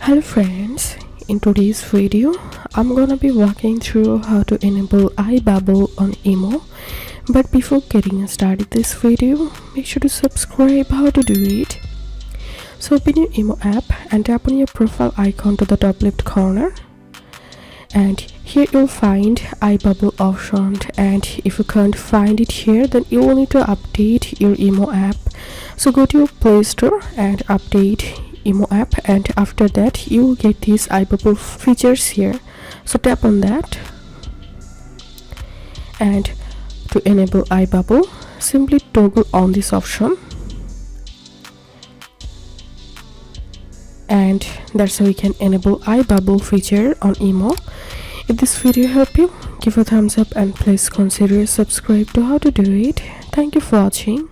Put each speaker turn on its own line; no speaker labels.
Hello friends, in today's video I'm gonna be walking through how to enable iBubble on Imo. But before getting started this video, make sure to subscribe. How to do it. So open your Imo app and tap on your profile icon to the top left corner, and here you'll find iBubble option, and if you can't find it here, then you will need to update your Imo app. So go to your Play Store and update Imo app, and after that you will get these iBubble features here. So tap on that, and to enable iBubble, simply toggle on this option, and that's how you can enable iBubble feature on Imo. If this video helped you, give a thumbs up and please consider subscribe to how to do it. Thank you for watching.